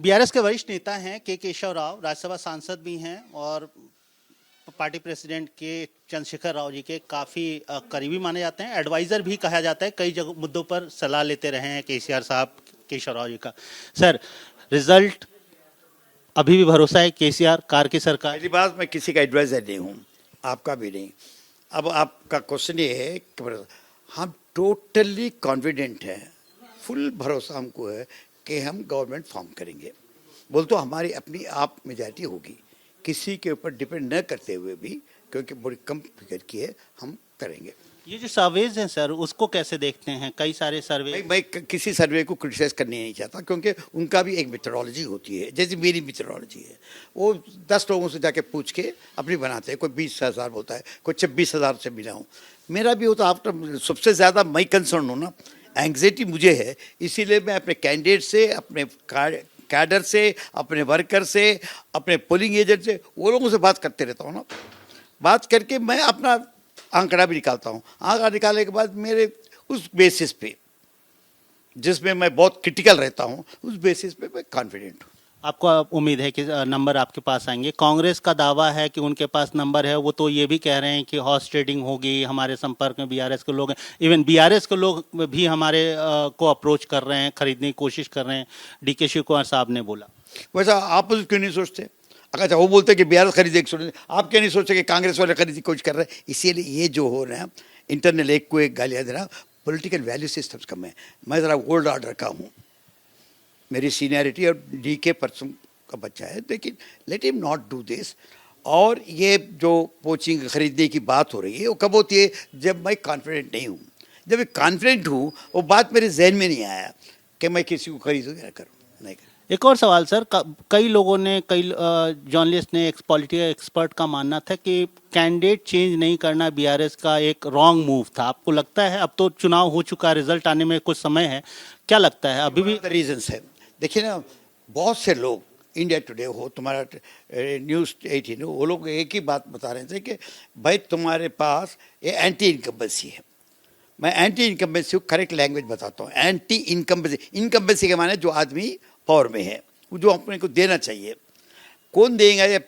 BRS के वरिष्ठ नेता हैं के केशव राव, राज्यसभा सांसद भी हैं और पार्टी प्रेसिडेंट के चंद्रशेखर राव जी के काफी करीबी माने जाते हैं। एडवाइजर भी कहा जाता है, कई जगह मुद्दों पर सलाह लेते रहे हैं केसीआर साहब केशव राव जी का। सर, रिजल्ट अभी भी भरोसा है केसीआर कार की सरकार? पहली बात, मैं किसी का एडवाइजर नहीं हूँ, आपका भी नहीं। अब आपका क्वेश्चन ये है कि हम टोटली कॉन्फिडेंट हैं, फुल भरोसा हमको है कि हम गवर्नमेंट फॉर्म करेंगे। बोल तो हमारी अपनी आप मेजॉरिटी होगी, किसी के ऊपर डिपेंड न करते हुए भी, क्योंकि बड़ी कम फिगर की है, हम करेंगे। ये जो सर्वेज हैं सर, उसको कैसे देखते हैं? कई सारे सर्वे। मैं किसी सर्वे को क्रिटिसाइज करने नहीं चाहता, क्योंकि उनका भी एक मेथोडोलॉजी होती है, जैसे मेरी मेथोडोलॉजी है। वो 10 लोगों से जाके पूछ के अपनी बनाते हैं। कोई 20,000 होता है, कोई 26,000 से मिला हूँ। मेरा भी होता आफ्टर, सबसे ज़्यादा मैं कंसर्न हूँ ना, एंग्जाइटी मुझे है। इसीलिए मैं अपने कैंडिडेट से, अपने कैडर से, अपने वर्कर से, अपने पोलिंग एजेंट से, वो लोगों से बात करते रहता हूँ ना। बात करके मैं अपना आंकड़ा भी निकालता हूँ। आंकड़ा निकालने के बाद मेरे उस बेसिस पे, जिसमें मैं बहुत क्रिटिकल रहता हूँ, उस बेसिस पे मैं कॉन्फिडेंट हूँ। आपको उम्मीद है कि नंबर आपके पास आएंगे? कांग्रेस का दावा है कि उनके पास नंबर है। वो तो ये भी कह रहे हैं कि हॉर्स ट्रेडिंग होगी, हमारे संपर्क में बीआरएस के लोग हैं। इवन बीआरएस के लोग भी हमारे को अप्रोच कर रहे हैं, खरीदने की कोशिश कर रहे हैं, डीके शिव कुमार साहब ने बोला। वैसा आप क्यों नहीं सोचते? अगर वो बोलते कि बीआरएस खरीदे, आप क्या नहीं सोचते कि कांग्रेस वाले खरीद की कोशिश कर रहे हैं? इसीलिए ये जो हो रहा है, इंटरनल एक को एक गालियाँ देना, पॉलिटिकल वैल्यू सिस्टम्स कम है। मैं ज़रा ओल्ड ऑर्डर का हूँ, मेरी सीनियरिटी और डीके पर्सन का बच्चा है, लेकिन let him not do this. और ये जो कोचिंग खरीदने की बात हो रही है, वो कब होती है? जब मैं कॉन्फिडेंट नहीं हूँ। जब मैं कॉन्फिडेंट हूँ, वो बात मेरे जहन में नहीं आया कि मैं किसी को खरीदूँ या करूँ, नहीं करूँ। एक और सवाल सर, कई लोगों ने, कई जर्नलिस्ट ने, पॉलिटिकल एक्सपर्ट का मानना था कि कैंडिडेट चेंज नहीं करना बीआरएस का एक रॉन्ग मूव था। आपको लगता है? अब तो चुनाव हो चुका, रिजल्ट आने में कुछ समय है, क्या लगता है अभी भी? रीजंस है, देखिए ना, बहुत से लोग, इंडिया टुडे हो, तुम्हारा न्यूज़ 18 हो, वो लोग एक ही बात बता रहे थे कि भाई तुम्हारे पास ये एंटी इनकम्बेंसी है। मैं एंटी इनकम्बेंसी को करेक्ट लैंग्वेज बताता हूँ। एंटी इनकम्बेंसी, इनकम्बेंसी के माने जो आदमी पावर में है, वो जो अपने को देना चाहिए। कौन देगा? ये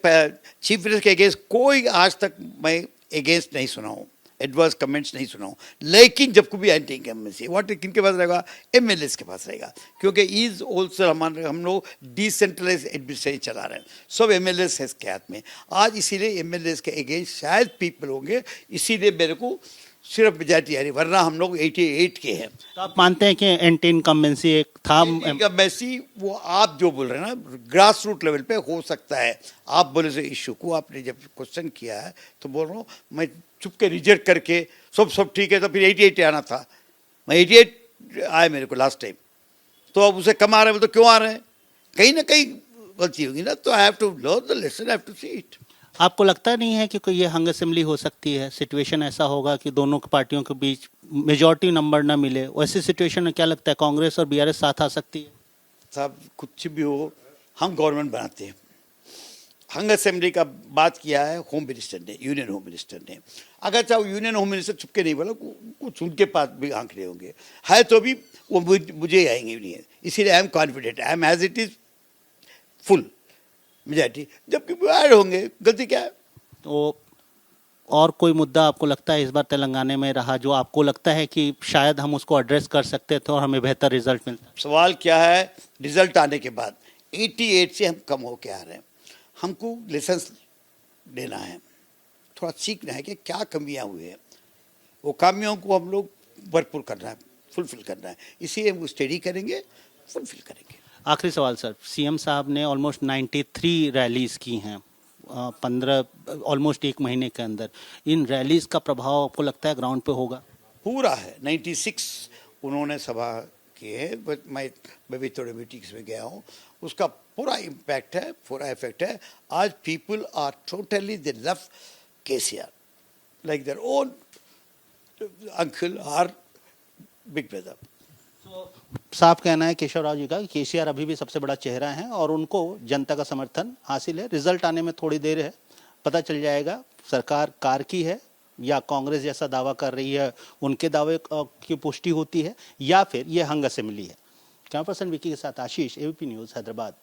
चीफ मिनिस्टर के अगेंस्ट कोई आज तक मैं अगेंस्ट नहीं सुना हूँ, एडवर्स कमेंट्स नहीं सुना हूँ। लेकिन जब को भी एंटी इनकम्बेंसी व्हाट किनके पास रहेगा? एमएलएस के पास रहेगा, क्योंकि इज ऑल्सो हम लोग डिसेंट्रलाइज एडमिनिस्ट्रेशन चला रहे हैं, सब एमएलएस है इसके हाथ में आज। इसीलिए एमएलएस के अगेंस्ट शायद पीपल होंगे, इसीलिए मेरे को सिर्फ मेजॉरिटी आ रही, वरना हम लोग 88 के हैं। तो आप मानते हैं कि एंटी इनकम्बेंसी एक था? इनकम्बेंसी वो आप जो बोल रहे हैं ना, ग्रास रूट लेवल पे हो सकता है। आप बोले से इशू को आपने जब क्वेश्चन किया है, तो बोल रहा हूँ मैं चुप के रिजेक्ट करके सब ठीक है, तो फिर 88 आना था। मैं 88 आए मेरे को लास्ट टाइम, तो अब उसे कम आ रहे हैं, तो क्यों आ रहे हैं? कहीं ना कहीं गलती होगी ना, तो I have to learn the lesson, I have to see it. आपको लगता नहीं है कि कोई ये हंग असेंबली हो सकती है? सिचुएशन ऐसा होगा कि दोनों पार्टियों के बीच मेजॉरिटी नंबर ना मिले, वैसी सिचुएशन में क्या लगता है कांग्रेस और बीआरएस साथ आ सकती है? साहब कुछ भी हो, हम गवर्नमेंट बनाते हैं। हंग असेंबली का बात किया है होम मिनिस्टर ने, यूनियन होम मिनिस्टर ने। अगर चाहे यूनियन होम मिनिस्टर चुपके नहीं बोला, कुछ उनके पास भी आंकड़े होंगे, है तो भी वो मुझे ही आएंगे नहीं है। इसीलिए I am confident, I am as it is full majority. जबकि ऐड होंगे, गलती क्या है? तो और कोई मुद्दा आपको लगता है इस बार तेलंगाना में रहा जो आपको लगता है कि शायद हम उसको एड्रेस कर सकते थे और हमें बेहतर रिजल्ट मिलता? सवाल क्या है? रिजल्ट आने के बाद 88 से हम कम होके आ रहे हैं, हमको लेसन लेना है, थोड़ा सीखना है कि क्या कमियां हुई है। वो कमियों को हम लोग भरपूर करना है, फुलफिल करना है। इसीलिए हम स्टडी करेंगे, फुलफिल करेंगे। आखिरी सवाल सर, सीएम साहब ने ऑलमोस्ट 93 रैलीज की हैं 15 ऑलमोस्ट एक महीने के अंदर। इन रैलीज का प्रभाव आपको लगता है ग्राउंड पे होगा? पूरा है। 96 उन्होंने सभा की है, मैं भी थोड़े मीटिंग्स में गया हूँ, उसका पूरा इम्पैक्ट है, पूरा इफेक्ट है। आज people are totally they love KCR like their own uncle or big brother. साफ कहना है केशव राव जी का कि केसीआर अभी भी सबसे बड़ा चेहरा है और उनको जनता का समर्थन हासिल है। रिजल्ट आने में थोड़ी देर है, पता चल जाएगा सरकार कार की है या कांग्रेस जैसा दावा कर रही है उनके दावे की पुष्टि होती है या फिर ये हंग असेंबली है। कैमरा पर्सन विकी के साथ आशीष, एबीपी न्यूज़, हैदराबाद।